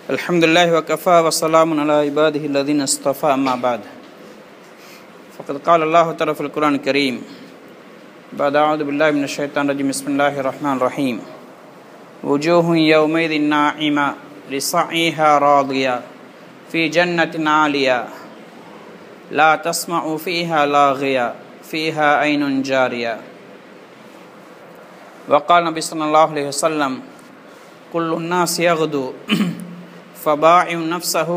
Alhamdulillah wa kafa wa salamun ala ibadihi alladhina istafa amma ba'd. Faqad qala Allah ta'ala fil Qur'an al-Karim. Ba'da a'udhu billahi minash shaitanir rajim. Bismillahir rahmanir rahim. Wujuhun yawmaidhin na'ima li sa'iha radiya fi jannatin 'aliya la tasma'u fiha laghiya fiha aynun jariya. Wa qala Nabi sallallahu alaihi wasallam kullu an-nas yaghdu فباعم نفسه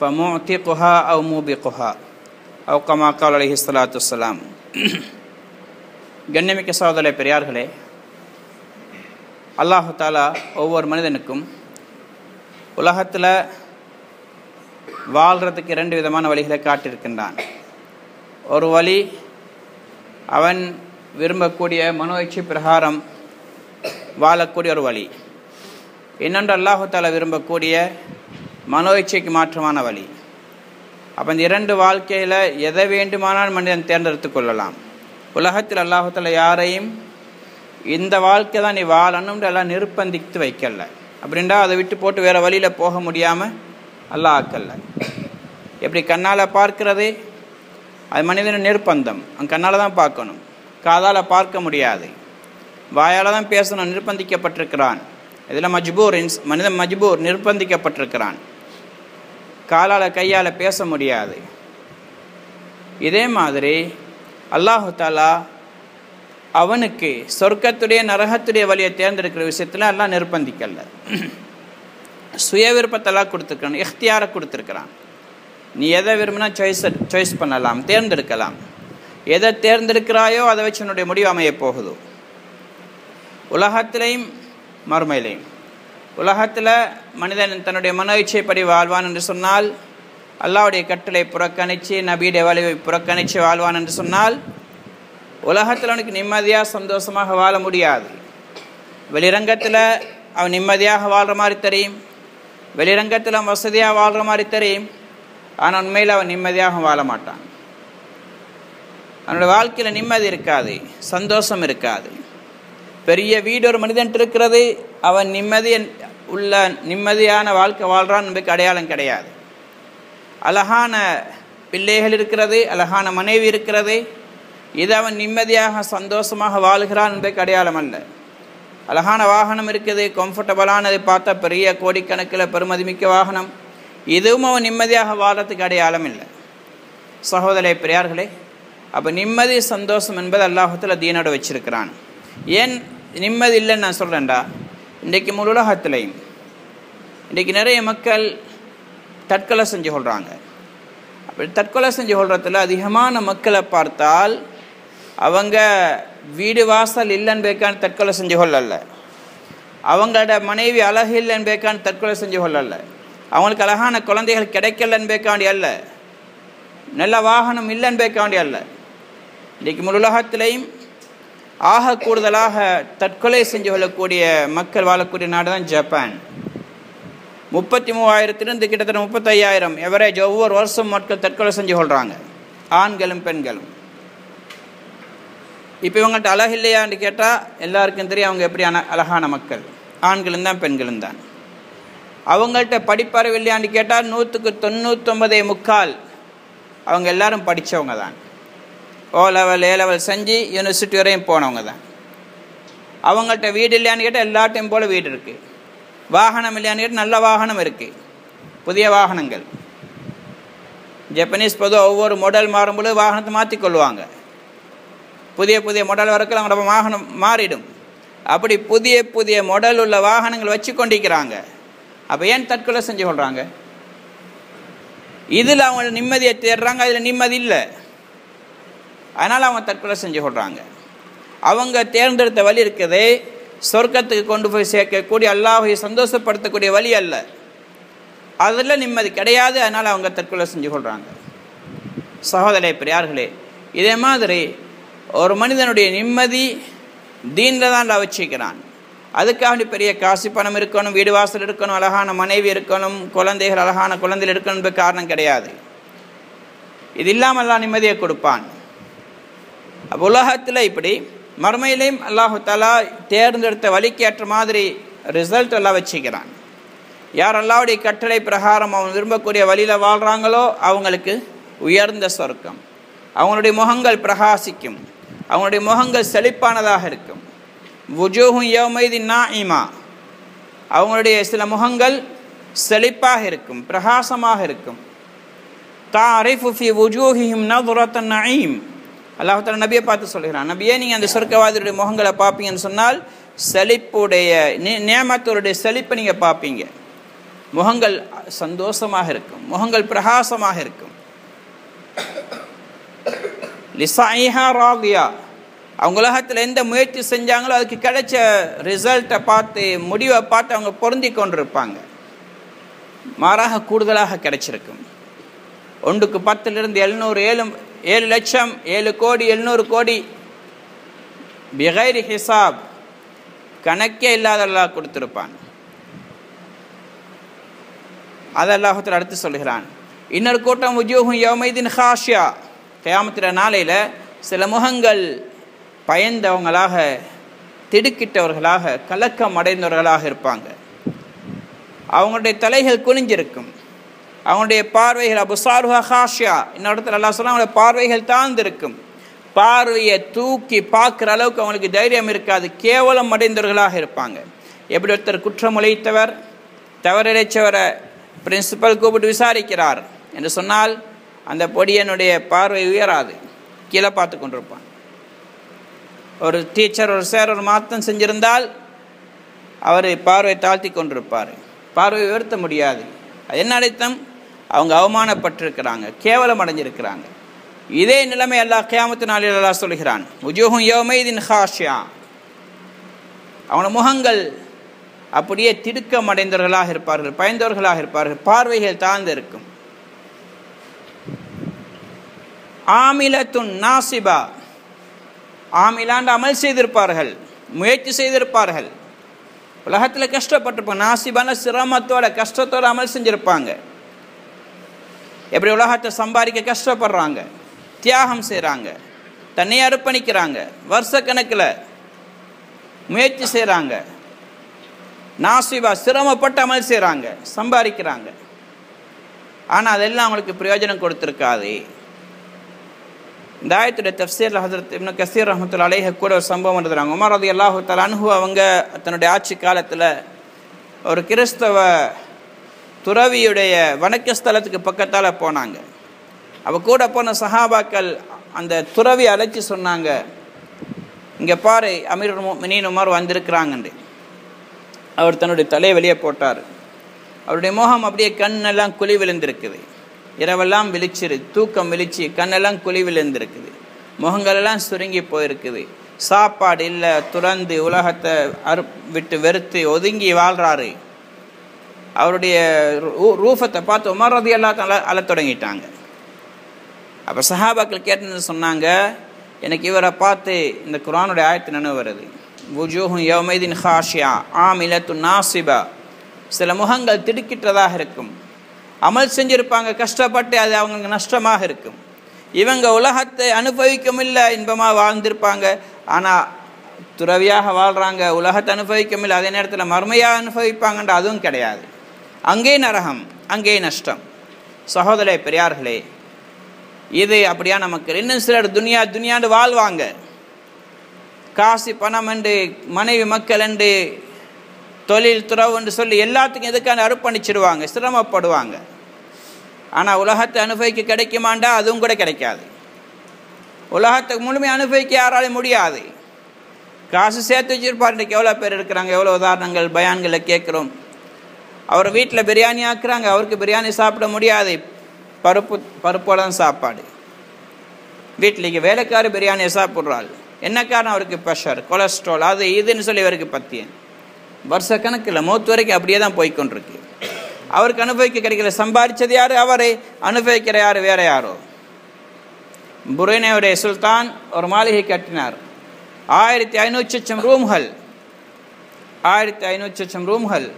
فمعتقها أو موبقها أو كما قال عليه الصلاة والسلام. கண்ணியமிக்க சகோதர பெரியார்களே, அல்லாஹ் தஆலா ஒவ்வொரு மனிதனுக்கும் உலகத்தில் வாழ்கிறதுக்கு இரண்டு விதமான வழிகளை காட்டியிருக்கின்றான். ஒரு வழி அவன் விரும்பக்கூடிய மனோ இச்சை பிரகாரம் வாழக்கூடிய ஒரு வழி. இன்னொன்று அல்லாஹு தஆலா விரும்பக்கூடிய மனோ இச்சைக்கு மாற்றமான வழி. அப்போ இந்த இரண்டு வாழ்க்கையில் எதை வேண்டுமானால் மனிதன் தேர்ந்தெடுத்து கொள்ளலாம். உலகத்தில் அல்லாஹு தஆலா யாரையும் இந்த வாழ்க்கை தான் நீ வாழணும்னு எல்லாம் நிர்பந்தித்து வைக்கல. அப்படின்றா அதை விட்டு போட்டு வேறு வழியில் போக முடியாமல் அல்லாஹ் ஆக்கல்ல. எப்படி கண்ணால் பார்க்கிறது அது மனிதன் நிர்பந்தம், அவன் கண்ணால் தான் பார்க்கணும், காதால் பார்க்க முடியாது, வாயால் தான் பேசணும், நிர்பந்திக்கப்பட்டிருக்கிறான். இதில் மனிதன் மஜ்பூர் நிர்பந்திக்கப்பட்டிருக்கிறான், காலால் கையால் பேச முடியாது. இதே மாதிரி அல்லாஹு தஆலா அவனுக்கு சொர்க்கத்துடைய நரகத்துடைய வழியை தேர்ந்தெடுக்கிற விஷயத்தில் எல்லாம் நிர்பந்திக்கல. சுய விருப்பத்தெல்லாம் கொடுத்துருக்கான், இஃப்தியாரை கொடுத்துருக்கிறான். நீ எதை விரும்பினா சாய்ஸ் பண்ணலாம், தேர்ந்தெடுக்கலாம். எதை தேர்ந்தெடுக்கிறாயோ அதை வச்சு உன்னுடைய முடிவு அமைய போகுது. உலகத்திலையும் மறுமையிலையும். உலகத்தில் மனிதன் தன்னுடைய மனோ இச்சைப்படி வாழ்வான் என்று சொன்னால், அல்லாஹ்வுடைய கட்டளை புறக்கணித்து நபியுடைய வழியை புறக்கணித்து வாழ்வான் என்று சொன்னால், உலகத்தில் அவனுக்கு நிம்மதியாக சந்தோஷமாக வாழ முடியாது. வெளிரங்கத்தில் அவன் நிம்மதியாக வாழ்கிற மாதிரி தெரியும், வெளிரங்கத்தில் அவன் வசதியாக வாழ்கிற மாதிரி தெரியும். ஆனால் உண்மையில் அவன் நிம்மதியாக வாழ மாட்டான். அவனுடைய வாழ்க்கையில் நிம்மதி இருக்காது, சந்தோஷம் இருக்காது. பெரிய வீடு ஒரு மனிதன் இருக்கிறது, அவன் நிம்மதியான வாழ்க்கை வாழ்கிறான் என்பதுக்கு அடையாளம் கிடையாது. அழகான பிள்ளைகள் இருக்கிறது, அழகான மனைவி இருக்கிறது, இது அவன் நிம்மதியாக சந்தோஷமாக வாழ்கிறான் என்பதுக்கு அடையாளம் அல்ல. அழகான வாகனம் இருக்குது, கம்ஃபர்டபுளானது, பார்த்தா பெரிய கோடிக்கணக்கில் பெருமதிமிக்க வாகனம், இதுவும் அவன் நிம்மதியாக வாழ்கிறதுக்கு அடையாளம் இல்லை. சகோதர பெரியார்களே, அப்போ நிம்மதி சந்தோஷம் என்பது அல்லாஹ் தஆலா தீனோட வச்சிருக்கிறான். ஏன் நிம்மதி இல்லைன்னு நான் சொல்கிறேன்டா, இன்றைக்கு முழு உலகத்திலையும் இன்றைக்கு நிறைய மக்கள் தற்கொலை செஞ்சு கொள்கிறாங்க. அப்படி தற்கொலை செஞ்சு கொள்றதுல அதிகமான மக்களை பார்த்தால் அவங்க வீடு வாசல் இல்லைன்னு பேக்கான தற்கொலை செஞ்சு கொள்ளல, அவங்களோட மனைவி அழகு இல்லைன்னு பேக்கான தற்கொலை செஞ்சு கொள்ளல, அவங்களுக்கு அழகான குழந்தைகள் கிடைக்கலன்னு பேக்காண்டி அல்ல, நல்ல வாகனம் இல்லைன்னு பேக்காண்டி அல்ல. இன்றைக்கு முழு உலகத்திலையும் ஆக கூடுதலாக தற்கொலை செஞ்சு கொள்ளக்கூடிய மக்கள் வாழக்கூடிய நாடு தான் ஜப்பான். 33,000 கிட்டத்தட்ட 35,000 எவரேஜ் ஒவ்வொரு வருஷம் மக்கள் தற்கொலை செஞ்சு கொள்கிறாங்க, ஆண்களும் பெண்களும். இப்போ இவங்கள்ட்ட அழகு இல்லையான்னு கேட்டால் எல்லாருக்கும் தெரியும் அவங்க எப்படி அழகான மக்கள், ஆண்களும் தான் பெண்களும் தான். அவங்கள்ட்ட படிப்பறிவு இல்லையான்னு கேட்டால் 100க்கு 99.25 அவங்க எல்லாரும் படித்தவங்க தான், ஓ லெவல் ஏ லெவல் செஞ்சு யூனிவர்சிட்டி வரையும் போனவங்க தான். அவங்கள்ட்ட வீடு இல்லையான்னு கேட்டால் எல்லாட்டையும் போல் வீடு இருக்குது, வாகனம் இல்லையான்னு கேட்டால் நல்ல வாகனம் இருக்குது, புதிய வாகனங்கள். ஜப்பனீஸ் பொதுவாக ஒவ்வொரு மாடல் மாறும்போது வாகனத்தை மாற்றிக்கொள்வாங்க, புதிய புதிய மாடல் வரைக்கும் அவங்களோட வாகனம் மாறிடும். அப்படி புதிய புதிய மாடல் உள்ள வாகனங்கள் வச்சு கொண்டிருக்கிறாங்க. அப்போ ஏன் தற்கொலை செஞ்சு கொள்கிறாங்க? இதில் அவங்க நிம்மதியை தேடுறாங்க, அதில் நிம்மதி இல்லை, அதனால் அவங்க தற்கொலை செஞ்சு கொள்கிறாங்க. அவங்க தேர்ந்தெடுத்த வழி இருக்குது சொர்க்கத்துக்கு கொண்டு போய் சேர்க்கக்கூடிய, அல்லாஹ்வை சந்தோஷப்படுத்தக்கூடிய வழி அல்ல, அதில் நிம்மதி கிடையாது, அதனால் அவங்க தற்கொலை செஞ்சு கொள்கிறாங்க. சகோதர பெரியார்களே, இதே மாதிரி ஒரு மனிதனுடைய நிம்மதி தீனில் தான் வச்சுக்கிறான். அதுக்காக பெரிய காசு பணம் இருக்கணும், வீடு வாசல் இருக்கணும், அழகான மனைவி இருக்கணும், குழந்தைகள் அழகான குழந்தைகள் இருக்கணும் காரணம் கிடையாது. இது இல்லாமல் எல்லாம் நிம்மதியை கொடுப்பான். அப்போ உலகத்தில் இப்படி மறுமையிலையும் அல்லாஹு தஆலா தேர்ந்தெடுத்த வழிக்கு ஏற்ற மாதிரி ரிசல்ட் எல்லாம் வச்சுக்கிறான். யார் அல்லாஹ்வுடைய கட்டளை பிரகாரம் அவன் விரும்பக்கூடிய வழியில் வாழ்கிறாங்களோ அவங்களுக்கு உயர்ந்த சொர்க்கம். அவங்களுடைய முகங்கள் பிரகாசிக்கும், அவங்களுடைய முகங்கள் செழிப்பானதாக இருக்கும். வுஜூஹுன் யௌமைதின் நாஇமா, அவங்களுடைய சில முகங்கள் செழிப்பாக இருக்கும், பிரகாசமாக இருக்கும். தாரிஃபு ஃபி வுஜூஹிஹிம் நதுரத்தன் நஈம், அல்லாஹ் தஆலா நபியை பார்த்து சொல்கிறான், நபியே நீங்கள் அந்த சொர்க்கவாதியுடைய முகங்களை பார்ப்பீங்கன்னு சொன்னால் செழிப்புடைய நியமத்துடைய செழிப்பை நீங்கள் பார்ப்பீங்க. முகங்கள் சந்தோஷமாக இருக்கும், முகங்கள் பிரகாசமாக இருக்கும். லிசாயிஹா ராதியா, அவங்க உலகத்தில் எந்த முயற்சி செஞ்சாங்களோ அதுக்கு கிடைச்ச ரிசல்ட்டை பார்த்து முடிவை பார்த்து அவங்க பொருந்தி கொண்டிருப்பாங்க. மாறாக கூடுதலாக கிடைச்சிருக்கும். 1க்கு 10 700 7 லட்சம் 7 கோடி 700 கோடி பிகைரி ஹிசாப், கணக்கே இல்லாத அல்லாஹ் கொடுத்திருப்பான். அதை அல்லாஹ் அடுத்து சொல்கிறான். இன்னொரு கூட்டம் வுஜூஹுன் யௌமைதின் ஹாஷியா, கியாமத்துடைய நாளையில் சில முகங்கள் பயந்தவங்களாக, திடுக்கிட்டவர்களாக, கலக்கம் அடைந்தவர்களாக இருப்பாங்க. அவங்களுடைய தலைகள் குனிஞ்சிருக்கும், அவங்களுடைய பார்வைகள் அபுசாருஹா ஹாஷியா, இன்னொரு இடத்துல அல்லாஹ் சொல்ல அவங்களுடைய பார்வைகள் தாழ்ந்திருக்கும். பார்வையை தூக்கி பார்க்குற அளவுக்கு அவங்களுக்கு தைரியம் இருக்காது, கேவலம் அடைந்தவர்களாக இருப்பாங்க. எப்படி ஒருத்தர் குற்றம் உழைத்தவர் தவறிழைச்சவரை பிரின்சிபல் கூப்பிட்டு விசாரிக்கிறார் என்று சொன்னால் அந்த பொடியனுடைய பார்வை உயராது, கீழே பார்த்து கொண்டிருப்பான். ஒரு டீச்சர் ஒரு சார் ஒரு மாற்றம் செஞ்சிருந்தால் அவர் பார்வை தாழ்த்தி கொண்டிருப்பார், பார்வை உயர்த்த முடியாது. அது என்ன அர்த்தம்? அவங்க அவமானப்பட்டிருக்கிறாங்க, கேவலம் அடைஞ்சிருக்கிறாங்க. இதே நிலைமை அல்லாஹ் கியாமத்து நாளில் அல்லாஹ் சொல்கிறான், வுஜூஹுன் யௌமைதின் ஹாஷியா, அவன முகங்கள் அப்படியே திடுக்கம் அடைந்தவர்களாக இருப்பார்கள், பயந்தவர்களாக இருப்பார்கள், பார்வைகள் தாழ்ந்து இருக்கும். ஆமிலத்துன் நாசிபா, ஆமிலாண்டு அமல் செய்திருப்பார்கள், முயற்சி செய்திருப்பார்கள், உலகத்தில் கஷ்டப்பட்டிருப்பாங்க. நாசிபான சிரமத்தோட கஷ்டத்தோட அமல் செஞ்சிருப்பாங்க. எப்படி உலகத்தை சம்பாதிக்க கஷ்டப்படுறாங்க, தியாகம் செய்கிறாங்க, தன்னையை அர்ப்பணிக்கிறாங்க, வருஷக்கணக்கில் முயற்சி செய்கிறாங்க. நாசிபா சிரமப்பட்டு அமல் செய்கிறாங்க, சம்பாதிக்கிறாங்க. ஆனால் அதெல்லாம் அவங்களுக்கு பிரயோஜனம் கொடுத்துருக்காது. இந்த ஆயத்துடைய தஃப்சீர் ஹஜ்ரத் இப்னு கஸீர் ரஹ்மத்துல்லாஹி அலைஹி கூட ஒரு சம்பவம் எழுதுறாங்க. உமர் ரலியல்லாஹு தஆலா அன்ஹு அவங்க தன்னுடைய ஆட்சி காலத்தில் ஒரு கிறிஸ்தவ துறவியுடைய வணக்க ஸ்தலத்துக்கு பக்கத்தால் போனாங்க. அவ கூட போன சஹாபாக்கள் அந்த துறவி அழைச்சி சொன்னாங்க, இங்கே பாரு அமீருல் முஃமினீன் உமர் வந்திருக்கிறாங்கன்னு. அவர் தன்னுடைய தலையை வெளியே போட்டார். அவருடைய முகம் அப்படியே கண்ணெல்லாம் குழி விழுந்திருக்குது, இரவெல்லாம் விழிச்சிரு, தூக்கம் விழிச்சு கண்ணெல்லாம் குழி விழுந்திருக்குது, முகங்களெல்லாம் சுருங்கி போயிருக்குது, சாப்பாடு இல்லை, துறந்து உலகத்தை விட்டு வெறுத்து ஒதுங்கி வாழ்கிறாரு. அவருடைய ரூஃபத்தை பார்த்து உமர் ரலியல்லாஹு தஆலா அழத் தொடங்கிட்டாங்க. அப்போ சஹாபாக்கள் கேட்டு சொன்னாங்க, எனக்கு இவரை பார்த்து இந்த குர்ஆனுடைய ஆயத்து நினைவு வருது. வுஜூஹுன் யௌமைதின் ஹாஷியா ஆமிலத்துன் நாசிபா, சில முகங்கள் திடுக்கிட்டதாக இருக்கும், அமல் செஞ்சிருப்பாங்க கஷ்டப்பட்டு, அது அவங்களுக்கு நஷ்டமாக இருக்கும். இவங்க உலகத்தை அனுபவிக்கும் இல்லை, இன்பமாக வாழ்ந்திருப்பாங்க, ஆனால் துறவியாக வாழ்கிறாங்க, உலகத்தை அனுபவிக்கும் இல்லை, அதே நேரத்தில் மர்மையாக அனுபவிப்பாங்கன்ற அதுவும் கிடையாது. அங்கே நரகம், அங்கே நஷ்டம். சகோதரே பெரியார்களே, இது அப்படியா நமக்கு. இன்னும் சிலர் துனியாண்டு வாழ்வாங்க, காசு பணம் என்று மனைவி மக்கள் என்று தொழில் துறவு என்று சொல்லி எல்லாத்துக்கும் எதுக்கான அர்ப்பணிச்சிடுவாங்க, சிரமப்படுவாங்க. ஆனால் உலகத்தை அனுபவிக்க கிடைக்குமாண்டா அதுவும் கூட கிடைக்காது. உலகத்துக்கு முழுமையாக அனுபவிக்க யாராலும் முடியாது. காசு சேர்த்து வச்சிருப்பார். இன்றைக்கு எவ்வளோ பேர் இருக்கிறாங்க, எவ்வளோ உதாரணங்கள் பயான்களை கேட்குறோம். அவர் வீட்டில் பிரியாணி ஆக்குறாங்க, அவருக்கு பிரியாணி சாப்பிட முடியாது, பருப்போட தான் சாப்பாடு. வீட்டிலேக்கு வேலைக்காரி பிரியாணியை சாப்பிட்றாள். என்ன காரணம்? அவருக்கு ப்ரெஷர், கொலஸ்ட்ரால், அது இதுன்னு சொல்லி அவருக்கு பத்தியன். வருஷ கணக்கில் மௌத்து வரைக்கும் அப்படியே தான் போய்கொண்டிருக்கு. அவருக்கு அனுபவிக்க கிடைக்கல. சம்பாதிச்சது யார்? அவரை அனுபவிக்கிற யார்? வேற யாரோ. புரேனேவுடைய சுல்தான் ஒரு மாளிகை கட்டினார். 1500 லட்சம் ரூம்கள், 1500 லட்சம் ரூம்கள்.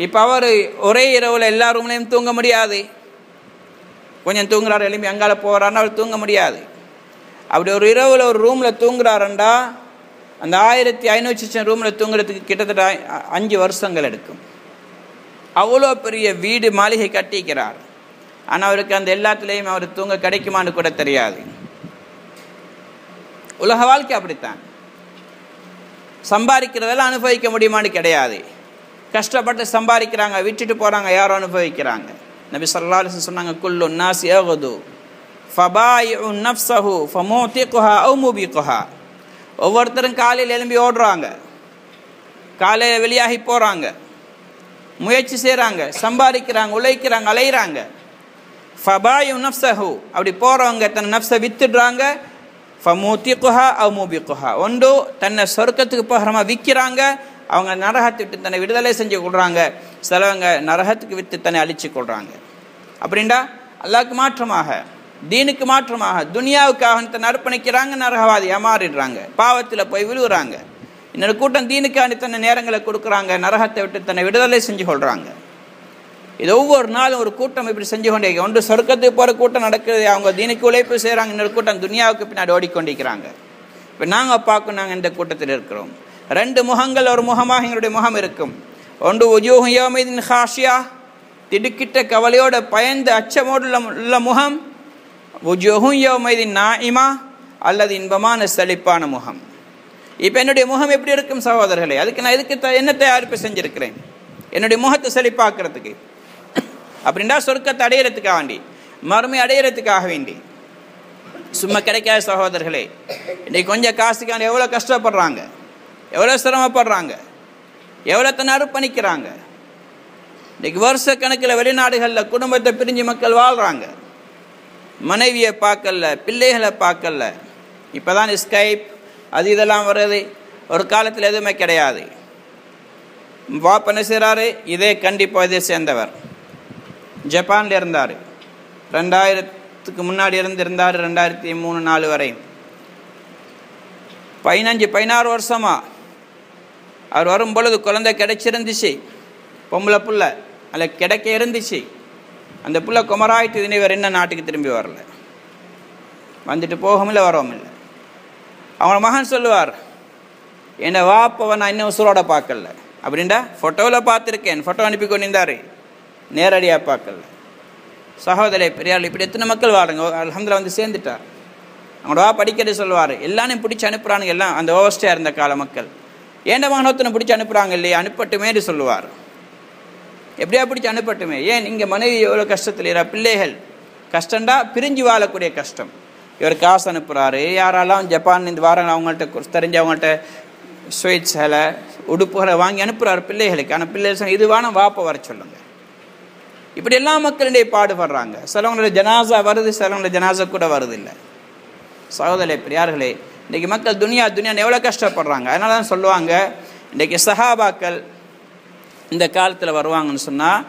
இப்போ அவர் ஒரே இரவில் எல்லா ரூம்லையும் தூங்க முடியாது. கொஞ்சம் தூங்குறாரு, எலும்பி அங்கால போகிறாருன்னா அவர் தூங்க முடியாது. அப்படி ஒரு இரவில் ஒரு ரூமில் தூங்குறாருண்டா அந்த 1500 லட்சம் ரூமில் தூங்குறதுக்கு கிட்டத்தட்ட 5 வருஷங்கள் எடுக்கும். அவ்வளோ பெரிய வீடு மாளிகை கட்டிக்கிறார். ஆனால் அவருக்கு அந்த எல்லாத்துலேயும் அவர் தூங்க கிடைக்குமான்னு கூட தெரியாது. உலக வாழ்க்கை அப்படித்தான். சம்பாதிக்கிறதெல்லாம் அனுபவிக்க முடியுமான்னு கிடையாது. கஷ்டப்பட்டு சம்பாதிக்கிறாங்க, விட்டுட்டு போகிறாங்க, யாரும் அனுபவிக்கிறாங்க. நபி ஸல்லல்லாஹு அலைஹி வஸல்லம் சொன்னாங்க, குல்லு நாஸி யகுது ஃபபாயிஉ நஃப்ஸஹு ஃபமுதிகுஹா அவ் முபிகுஹா. ஒவ்வொருத்தரும் காலையில் எழும்பி ஓடுறாங்க, காலையில் வெளியாகி போகிறாங்க, முயற்சி செய்கிறாங்க, சம்பாதிக்கிறாங்க, உழைக்கிறாங்க, அலைகிறாங்க. ஃபபாயிஉ நஃப்ஸஹு, அப்படி போகிறவங்க தன் நஃப்ஸை வித்துடுறாங்க. ஃபமுதிகுஹா அவ் முபிகுஹா, ஒன்று தன்னை சொர்க்கத்துக்கு பகரமாக விற்கிறாங்க, அவங்க நரகத்தை விட்டு தன்னை விடுதலை செஞ்சு கொள்கிறாங்க. சிலவங்க நரகத்துக்கு விற்று தன்னை அழிச்சு கொள்கிறாங்க. அப்படின்டா அல்லாஹ்க்கு மாற்றமாக, தீனுக்கு மாற்றமாக, துனியாவுக்காக தன்னை அர்ப்பணிக்கிறாங்க, நரகவாதியாக மாறிடுறாங்க, பாவத்தில் போய் விழுகிறாங்க. இன்னொரு கூட்டம் தீனுக்காண்டி தன்னை நேரங்களை கொடுக்குறாங்க, நரகத்தை விட்டு தன்னை விடுதலை செஞ்சு கொள்கிறாங்க. இது ஒவ்வொரு நாளும் ஒரு கூட்டம் இப்படி செஞ்சு கொண்டே. ஒன்று சொர்க்கத்துக்கு போகிற கூட்டம் நடக்குது, அவங்க தீனுக்கு உழைப்பு செய்கிறாங்க. இன்னொரு கூட்டம் துனியாவுக்கு பின்னாடி ஓடிக்கொண்டிருக்கிறாங்க. இப்போ நாங்கள் பார்க்கணும், நாங்கள் இந்த கூட்டத்தில் இருக்கிறோம். ரெண்டு முகங்கள், ஒரு முகமாக எங்களுடைய முகம் இருக்கும். ஒன்று உஜூஹு யௌமைதின் ஹாஷியா, திடுக்கிட்ட கவலையோட பயந்து அச்சமோடு உள்ள முகம். உஜூஹு யௌமைதின் நாயிமா, அல்லது இன்பமான செழிப்பான முகம். இப்போ என்னுடைய முகம் எப்படி இருக்கும் சகோதரர்களே? அதுக்கு நான் என்ன தயாரிப்பு செஞ்சுருக்கிறேன்? என்னுடைய முகத்தை செழிப்பாக்குறதுக்கு. அப்படின்டா சொர்க்கத்தை அடையிறதுக்காக வேண்டி, மறுமை அடையிறதுக்காக வேண்டி. சும்மா கிடைக்காத சகோதரர்களே. இன்றைக்கு கொஞ்சம் காசுக்காண்டி எவ்வளோ கஷ்டப்படுறாங்க, எவ்வளோ சிரமப்படுறாங்க, எவ்வளோ தன்னை அர்ப்பணிக்கிறாங்க. இன்றைக்கு வருஷ கணக்கில் வெளிநாடுகளில் குடும்பத்தை பிரிஞ்சு மக்கள் வாழ்கிறாங்க. மனைவியை பார்க்கல, பிள்ளைகளை பார்க்கல. இப்போ தான் ஸ்கைப் அது இதெல்லாம் வருது. ஒரு காலத்தில் எதுவுமே கிடையாது. வாப்ப என்ன செய்கிறாரு? இதே கண்டிப்பாக இதை சேர்ந்தவர், ஜப்பானில் இருந்தார். 2000க்கு முன்னாடி இருந்திருந்தார், 2003-4 வரை. 15-16 வருஷமாக அவர் வரும் பொழுது குழந்தை கிடைச்சிருந்துச்சு, பொம்பளை புள்ள அதில் கிடைக்க இருந்துச்சு. அந்த புள்ள குமராயிட்டு இவர் என்ன நாட்டுக்கு திரும்பி வரல, வந்துட்டு போகவும் இல்லை, வரவும் இல்லை. அவங்கள மகன் சொல்லுவார், என்னை வாப்பவை நான் இன்னும் உசுரோட பார்க்கல. அப்படின்டா ஃபோட்டோவில் பார்த்துருக்கேன், ஃபோட்டோ அனுப்பி கொண்டிருந்தார், நேரடியாக பார்க்கல. சகோதரே பெரியாள், இப்படி எத்தனை மக்கள் வாடுங்க. அல்ஹம்துலில்லாஹ் வந்து சேர்ந்துட்டார். அவங்களோட வா படிக்கிறது சொல்லுவார், எல்லாரும் பிடிச்சி அனுப்புகிறானுங்க. எல்லாம் அந்த ஓவர்ஸ்டாக இருந்த கால மக்கள் ஏண்ட மகனொத்தனை பிடிச்சி அனுப்புகிறாங்க இல்லையா, அனுப்பட்டுமேன்னு சொல்லுவார். எப்படியா பிடிச்சி அனுப்பட்டுமே. ஏன் இங்கே மனைவி எவ்வளோ கஷ்டத்தில் இருக்கிற, பிள்ளைகள் கஷ்டண்டா பிரிஞ்சு வாழக்கூடிய கஷ்டம். இவர் காசு அனுப்புகிறாரு. யாரெல்லாம் ஜப்பான் இந்த வாரம் அவங்கள்ட்ட தெரிஞ்சு அவங்கள்ட்ட ஸ்வீட்ஸ்களை உடுப்புகளை வாங்கி அனுப்புகிறாரு பிள்ளைகளுக்கு. ஆனால் பிள்ளைகள் இது வேணும் வாப்ப வர சொல்லுங்கள். இப்படி எல்லா மக்களிடையே பாடுபடுறாங்க. சிலவங்களோட ஜனாசா வருது, சிலவங்களோட ஜனாசா கூட வருது இல்லை. சகோதரே பெரியார்களே, இன்றைக்கி மக்கள் துனியான்னு எவ்வளோ கஷ்டப்படுறாங்க. அதனால தான் சொல்லுவாங்க, இன்றைக்கி சஹாபாக்கள் இந்த காலத்தில் வருவாங்கன்னு சொன்னால்,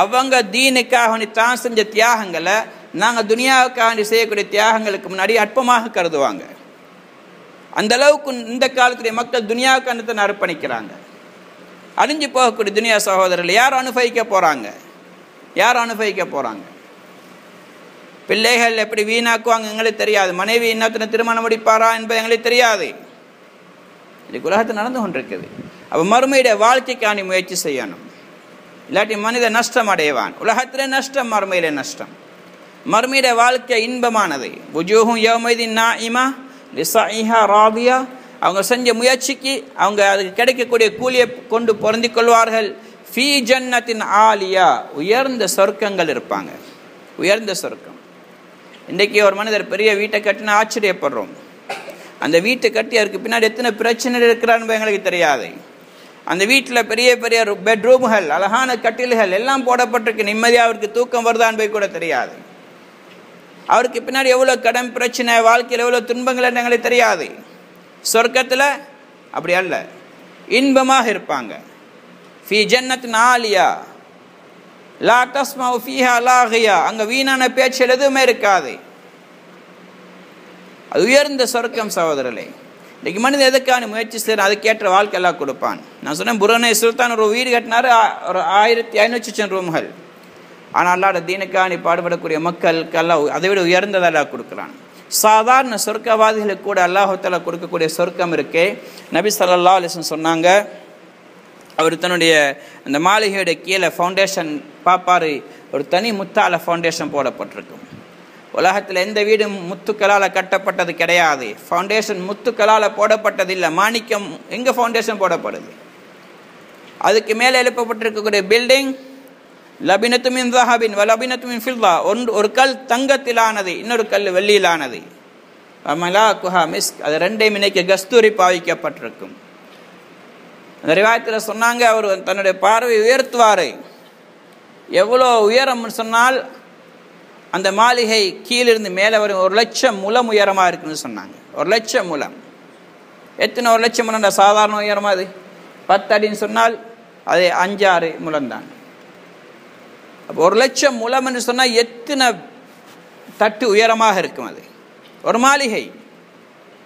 அவங்க தீனுக்காக தான் செஞ்ச தியாகங்களை நாங்கள் துனியாவுக்காக செய்யக்கூடிய தியாகங்களுக்கு முன்னாடி அற்பமாக கருதுவாங்க. அந்த அளவுக்கு இந்த காலத்துடைய மக்கள் துனியாவுக்கான தான் அர்ப்பணிக்கிறாங்க. அழிஞ்சு போகக்கூடிய துனியா சகோதரர்கள் யார் அனுபவிக்க போகிறாங்க? யார் அனுபவிக்க போகிறாங்க? பிள்ளைகள் எப்படி வீணாக்குவாங்க எங்களுக்கு தெரியாது. மனைவி இன்னொருத்தனை திருமணம் முடிப்பாரா என்பது எங்களுக்கு தெரியாது. இன்னைக்கு உலகத்தில் நடந்து கொண்டிருக்குது. அப்போ மறுமையுடைய வாழ்க்கைக்கான முயற்சி செய்யணும். இல்லாட்டி மனித நஷ்டம் அடைவான். உலகத்திலே நஷ்டம், மறுமையிலே நஷ்டம். மறுமையுடைய வாழ்க்கை இன்பமானது. வுஜூஹும் யௌமைதின் நாஇமா லிஸாஇஹா ராதியா. அவங்க செஞ்ச முயற்சிக்கு அவங்க அதுக்கு கிடைக்கக்கூடிய கூலியை கொண்டு பொருந்தி கொள்வார்கள். ஃபீ ஜன்னத்தின் ஆலியா, உயர்ந்த சொர்க்கங்கள் இருப்பாங்க. உயர்ந்த சொர்க்கம். இன்றைக்கி ஒரு மனிதர் பெரிய வீட்டை கட்டினா ஆச்சரியப்படுறோம். அந்த வீட்டை கட்டி அதுக்கு பின்னாடி எத்தனை பிரச்சனை இருக்கிறான்னு எங்களுக்கு தெரியாது. அந்த வீட்டில் பெரிய பெரிய பெட்ரூம்கள், அழகான கட்டில்கள் எல்லாம் போடப்பட்டிருக்கு. நிம்மதியாக அவருக்கு தூக்கம் வருதான்னு போய் கூட தெரியாது. அவருக்கு பின்னாடி எவ்வளோ கடன் பிரச்சனை, வாழ்க்கையில் எவ்வளோ துன்பங்கள் எங்களுக்கு தெரியாது. சொர்க்கத்தில் அப்படி அல்ல, இன்பமாக இருப்பாங்க. ஃபீ ஜன்னத்தின் ஆலியா லா தஸ்மஉ ஃபீஹா லாகியா. அங்கே வீணான பேச்சல் எதுவுமே இருக்காது. அது உயர்ந்த சொர்க்கம் சகோதரர்களே. இன்றைக்கி மனிதன் எதுக்கான முயற்சி செய்யணும், அதுக்கேற்ற வாழ்க்கை எல்லாம் கொடுப்பான். நான் சொன்னேன், புரனே சுல்தான் ஒரு வீடு கட்டினார், ஒரு 1500 ரூம்கள். ஆனால் அல்லாஹ் தீனுக்காக பாடுபடக்கூடிய மக்களுக்கெல்லாம் அதை விட உயர்ந்ததெல்லாம் கொடுக்குறான். சாதாரண சொர்க்கவாதிகளுக்கு கூட அல்லாஹ் தஆலா கொடுக்கக்கூடிய சொர்க்கம் இருக்கே. நபி ஸல்லல்லாஹு அலைஹி வஸல்லம் சொன்னாங்க, அவர் தன்னுடைய அந்த மாளிகையுடைய கீழே ஃபவுண்டேஷன் பார்ப்பார், ஒரு தனி முத்தால ஃபவுண்டேஷன் போடப்பட்டிருக்கும். உலகத்தில் எந்த வீடும் முத்துக்களால் கட்டப்பட்டது கிடையாது. ஃபவுண்டேஷன் முத்துக்களால் போடப்பட்டது இல்லை. மாணிக்கம் எங்கே ஃபவுண்டேஷன் போடப்படுது? அதுக்கு மேலே எழுப்பப்பட்டிருக்கக்கூடிய பில்டிங் லபினத்து மின் ஸஹபின் வ லபினத்து மின் ஃபில்லா, ஒரு கல் தங்கத்திலானது, இன்னொரு கல் வெள்ளியிலானது. மலாக்குஹா மிஸ்க், அது ரெண்டையும் இணைக்க கஸ்தூரி பாவிக்கப்பட்டிருக்கும். அந்த ரிவாயத்தில் சொன்னாங்க, அவர் தன்னுடைய பார்வை உயர்த்துவார். எவ்வளோ உயரம்னு சொன்னால் அந்த மாளிகை கீழிருந்து மேலே வரும் 1,00,000 முழம் உயரமாக இருக்குன்னு சொன்னாங்க. 1,00,000 முழம். எத்தனை 1,00,000 முழம்? சாதாரண உயரமாக அது 10 அடின்னு சொன்னால் அது 5-6 முழம் தான். அப்போ 1,00,000 முழம்னு சொன்னால் எத்தனை தட்டு உயரமாக இருக்கும் அது ஒரு மாளிகை.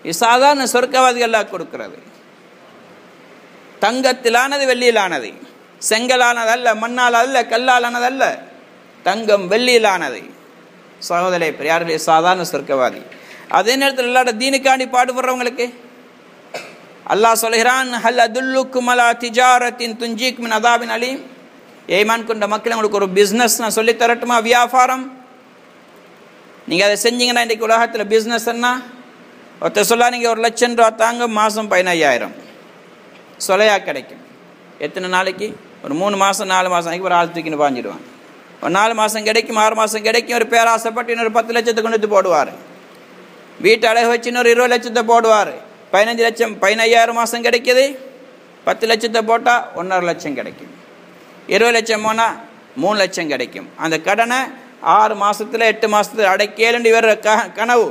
இது சாதாரண சொர்க்கவாதிகளாக கொடுக்கிறது. தங்கத்திலானது, வெள்ளியிலானது, செங்கலானது அல்ல, மண்ணால் அல்ல, கல்லாலானது அல்ல, தங்கம் வெள்ளியிலானது. சகோதரே பெரியார்களே, சாதாரண சொர்க்கவாதி. அதே நேரத்தில் எல்லாரோட தீனுக்காண்டி பாடுபடுறவங்களுக்கு அல்லாஹ் சொல்கிறான், ஹல் அதுல்லுக்கும் அலா திஜாரத்தின் துன்ஜீக் மின் அதாபின் அலீம். ஈமான் கொண்ட மக்கள், உங்களுக்கு ஒரு பிஸ்னஸ் நான் சொல்லி தரட்டுமா? வியாபாரம். நீங்கள் அதை செஞ்சீங்கன்னா இன்றைக்கு உலகத்தில் பிஸ்னஸ்ன்னா ஒருத்தர் சொல்லா, நீங்கள் 1,00,000 ரூபா தாங்க, மாதம் 15,000 சொலையா கிடைக்கும். எத்தனை நாளைக்கு? ஒரு 3 மாதம் 4 மாதம் ஒரு ஆள் தூக்கின்னு பாஞ்சிடுவாங்க. ஒரு 4 மாதம் கிடைக்கும், 6 மாதம் கிடைக்கும். ஒரு பேராசைப்பட்டு இன்னொரு 10 லட்சத்தை கொண்டு வந்து போடுவார். வீட்டு அழகு வச்சு இன்னொரு 20 லட்சத்தை போடுவார். 15 லட்சம், 15,000 மாதம் கிடைக்கிது. 10 லட்சத்தை போட்டால் 1.5 லட்சம் கிடைக்கும். 20 லட்சம் போனால் 3 லட்சம் கிடைக்கும். அந்த கடனை 6 மாதத்தில் 8 மாதத்தில் அடைக்கேலண்டி வர்ற கனவு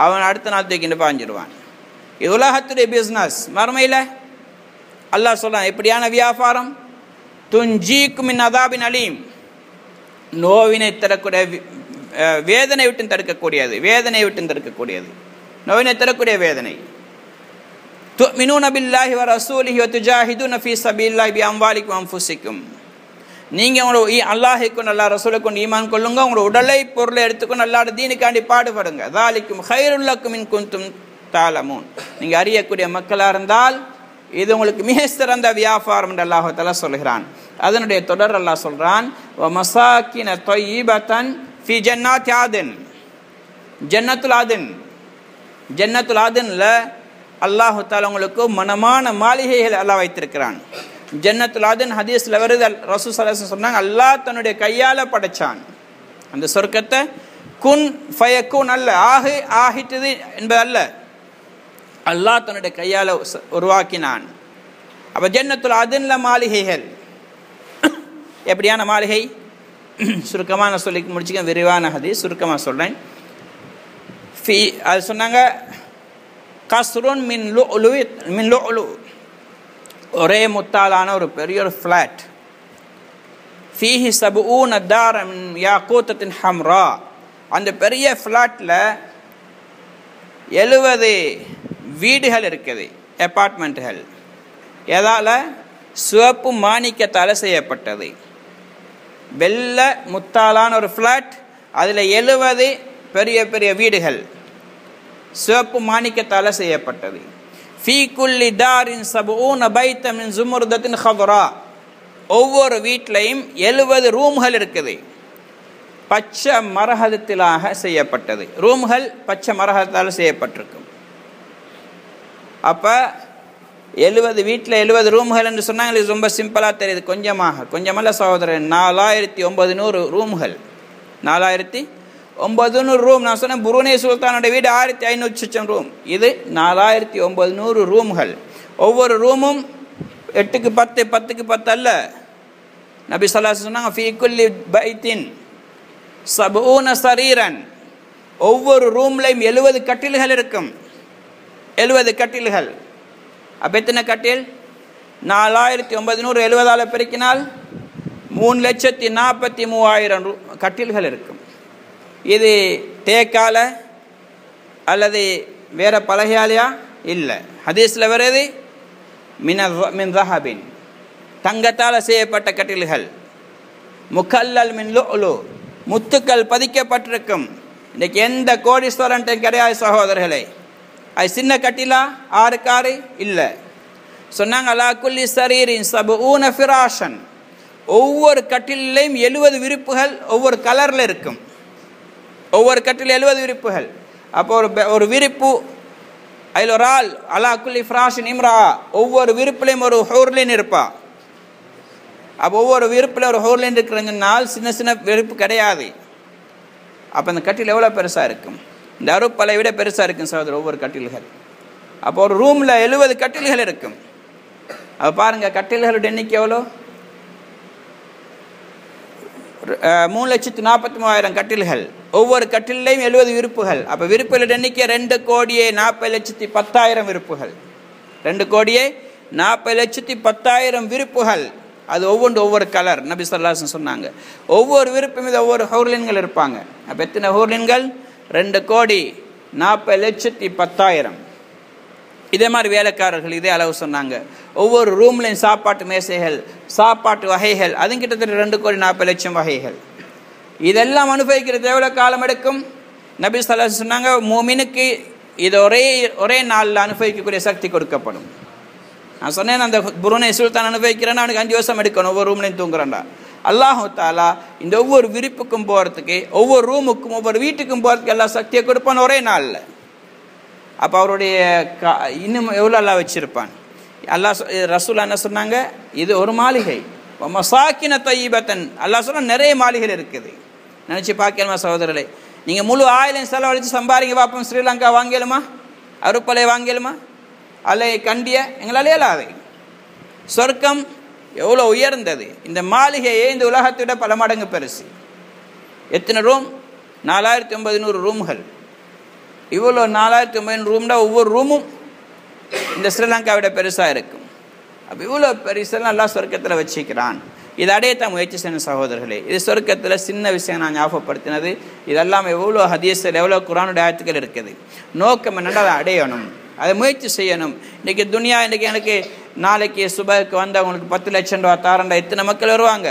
அவன் அடுத்த நாள் தூக்கிட்டு பாஞ்சிடுவான். இது உலகத்துடைய பிஸ்னஸ். மறுமையில் அல்லாஹ் சொல்றான், எப்படியான வியாபாரம்? துன்ஜீக்கும் மின் அதாபின் அலீம், நோவினை தரக்கூடிய, வேதனை விட்டு தடுக்கக்கூடியது, வேதனை விட்டு தடுக்கக்கூடியது, நோவினை தரக்கூடிய வேதனை. துமினூன பில்லாஹி வ ரசூலிஹி வ துஜாஹிதுன ஃபீ ஸபீலில்லாஹி பி அம்வாலிக்கும் வ அன்ஃபுஸிக்கும். நீங்கள் உங்களோட அல்லாஹை கொண்டு, அல்லாஹ் ரசூலை கொண்டு ஈமான் கொள்ளுங்க. உங்களோட உடலை பொருளை எடுத்துக்கொண்டு அல்லாஹ்வுடைய தீனுக்காண்டி பாடுபடுங்க. ஸாலிக்கும் கைருல் லக்கும் இன் குன்தும் தஅலமூன். நீங்கள் அறியக்கூடிய மக்களாக இருந்தால் இது உங்களுக்கு மிக சிறந்த வியாபாரம் என்று அல்லாஹ் தஆலா சொல்கிறான். அதனுடைய தொடர் அல்லாஹ் சொல்றான், வ மசாகின தய்யிபத்தன் ஃபீ ஜன்னாத்தி ஆதன். ஜன்னத்துல் ஆதன், ஜன்னத்துல் ஆதன்ல அல்லாஹ் தஆலா உங்களுக்கு மனமான மாளிகைகள் அல்லாஹ் வைத்திருக்கிறான். ஜன்னத்துல் ஆதன் ஹதீஸ்ல வருது, ரசூல் ஸல்லல்லாஹு அலைஹி வஸல்லம் சொன்னாங்க, அல்லாஹ் தன்னுடைய கையால் படைச்சான் அந்த சொர்க்கத்தை. குன் ஃபயகுன் அல்ல, ஆகு ஆகிட்டது என்பது அல்ல, அல்லாஹ் தன்னுடைய கையால் உருவாக்கினான். அப்போ ஜன்னத்துல் ஆதன்ல மாளிகைகள். எப்படியான மாளிகை? சுருக்கமாக நான் சொல்லி முடிச்சுக்க, விரிவான ஹதீஸ் சுருக்கமாக சொல்கிறேன். அது சொன்னாங்க, கஸ்ருன் மின் லுஅலு, ஒரே முத்தாலான ஒரு பெரிய ஒரு ஃப்ளாட். ஃபீஹி சபூன தார மின் யாக்கூத்தத்தின் ஹம்ரா. அந்த பெரிய ஃப்ளாட்டில் 70 வீடுகள் இருக்குது, அப்பார்ட்மெண்ட்டுகள். எதால்? சிவப்பு மாணிக்கத்தால் செய்யப்பட்டது. வெள்ளை முத்தாலான ஒரு ஃப்ளாட், அதில் 70 பெரிய பெரிய வீடுகள் சிவப்பு மாணிக்கத்தால் செய்யப்பட்டது. ஃபீ குல்லி தாரின் சபூன பைத்த மின் ஜுமுர்தத்தின் ஹதுரா. ஒவ்வொரு வீட்டிலையும் 70 ரூம்கள் இருக்குது, பச்சை மரகதத்திலாக செய்யப்பட்டது. ரூம்கள் பச்சை மரகதத்தால் செய்யப்பட்டிருக்கும். அப்போ 70 வீட்டில் 70 ரூம்கள் என்று சொன்னாங்க. இது ரொம்ப சிம்பிளாக தெரியுது. கொஞ்சமல்ல சகோதரன், 4900 ரூம்கள். 4900 ரூம். நான் சொன்னேன் புரூனே சுல்தானுடைய வீடு 1500 ரூம். இது 4900 ரூம்கள். ஒவ்வொரு ரூமும் 8க்கு 10, 10க்கு 10 அல்ல. நபி ஸல்லல்லாஹு அலைஹி வஸல்லம் சொன்னாங்க, ஃபீ குல்லி பைத்தின் சபூன சரீரன். ஒவ்வொரு ரூம்லையும் 70 கட்டில்கள் இருக்கும். 70 கட்டில்கள். அப்போ எத்தனை கட்டில்? 4900 70ஆல் பெருக்கினால் 3,43,000 கட்டில்கள் இருக்கும். இது தேக்கால அல்லது வேற பலகையாலையா? இல்லை. ஹதீஸில் வருது மின் ஸஹபின், தங்கத்தால் செய்யப்பட்ட கட்டில்கள். முகல்லல் மின் லுஅலு, முத்துக்கள் பதிக்கப்பட்டிருக்கும். இன்றைக்கு எந்த கோடீஸ்வரன்ட்டும் கிடையாது சகோதரர்களே. அது சின்ன கட்டிலா? 6 இல்லை. சொன்னாங்க அலா குல்லி சரீரின் சபூன ஃபிராஷன், ஒவ்வொரு கட்டிலையும் 70 விரிப்புகள் ஒவ்வொரு கலரில் இருக்கும். ஒவ்வொரு கட்டில் 70 விரிப்புகள். அப்போ ஒரு விரிப்பு அதில் ஒரு ஆள், அலா குல்லி ஃபிராஷின் இம்ரா, ஒவ்வொரு விரிப்புலையும் ஒரு ஹூர்லின் இருப்பா. அப்போ ஒவ்வொரு விருப்பில் ஒரு ஹோர்லைன் இருக்கிறதுனால சின்ன சின்ன விருப்பு கிடையாது. அப்போ அந்த கட்டில் எவ்வளோ பெருசாக இருக்கும்? இந்த அருப்பலை விட பெருசாக இருக்கும் சகோதரர் ஒவ்வொரு கட்டில்கள். அப்போ ஒரு ரூமில் 70 கட்டில்கள் இருக்கும். அப்போ பாருங்கள், கட்டில்களுடைய எண்ணிக்கை எவ்வளோ? 3,43,000 கட்டில்கள். ஒவ்வொரு கட்டிலையும் 70 விருப்புகள். அப்போ விருப்புகளோட எண்ணிக்கை 2,40,10,000 விருப்புகள். 2,40,10,000 விருப்புகள். அது ஒவ்வொரு கலர். நபி ஸல்லல்லாஹு அலைஹி வஸல்லம் சொன்னாங்க ஒவ்வொரு விருப்பம் மீது ஒவ்வொரு ஹூர்லின்கள் இருப்பாங்க. அப்போ எத்தனை ஹூர்லின்கள்? 2,40,10,000. இதே மாதிரி வேலைக்காரர்கள் இதே அளவு சொன்னாங்க. ஒவ்வொரு ரூம்லையும் சாப்பாட்டு மேசைகள், சாப்பாட்டு வகைகள், அதுவும் கிட்டத்தட்ட 2,40,00,000 வகைகள். இதெல்லாம் அனுபவிக்கிறது எவ்வளோ காலம் எடுக்கும்? நபி ஸல்லல்லாஹு அலைஹி வஸல்லம் சொன்னாங்க மூமினுக்கு இது ஒரே நாளில் அனுபவிக்கக்கூடிய சக்தி கொடுக்கப்படும். நான் சொன்னேன், அந்த புருனை சுல்தான் அனுபவிக்கிறேன்னா அவனுக்கு 5 வருஷம் எடுக்கணும் ஒவ்வொரு ரூம்லையும் தூங்குறான்டா. அல்லாஹு தாலா இந்த ஒவ்வொரு விருப்புக்கும் போகிறதுக்கு, ஒவ்வொரு ரூமுக்கும், ஒவ்வொரு வீட்டுக்கும் போகிறதுக்கு எல்லா சக்தியை கொடுப்பான் ஒரே நாளில். அப்போ அவருடைய இன்னும் எவ்வளோ அல்லா வச்சிருப்பான். அல்லாஹ் ரசூல் என்ன சொன்னாங்க? இது ஒரு மாளிகை. மசாக்கின தையிபத்தன், அல்லாஹ் சொன்ன நிறைய மாளிகைகள் இருக்குது. நினச்சி பார்க்கலுமா சகோதரர்களே? நீங்கள் முழு ஆயிலையும் செலவழித்து சம்பாதிங்க பார்ப்போம். ஸ்ரீலங்கா வாங்கலுமா? அருப்பலை வாங்கலுமா? அல்ல கண்டிய எங்களால் இயலாது. சொர்க்கம் எவ்வளோ உயர்ந்தது! இந்த மாளிகையே இந்த உலகத்தை விட பல மடங்கு பெருசு. எத்தனை ரூம்? 4,900 ரூம்கள். இவ்வளோ 4,900 ரூம்னா ஒவ்வொரு ரூமும் இந்த ஸ்ரீலங்காவிட பெருசாக இருக்கும். அப்போ இவ்வளோ பெருசெல்லாம் நல்லா சொர்க்கத்தில் வச்சுக்கிறான். இது அடையத்தான் முயற்சி செய்யணும் சகோதரர்களே. இது சொர்க்கத்தில் சின்ன விஷயம் நான் ஞாபகப்படுத்தினது. இதெல்லாம் எவ்வளோ ஹதீஸில் எவ்வளோ குர்ஆனுடைய ஆயத்துக்கள் இருக்குது. நோக்கம் என்னென்னா அதை அடையணும், அதை முயற்சி செய்யணும். இன்றைக்கி துனியா, இன்றைக்கி எனக்கு நாளைக்கு சுபக்கு வந்தவங்களுக்கு 10 லட்சம் ரூபா தாரண்டா, எத்தனை மக்கள் வருவாங்க?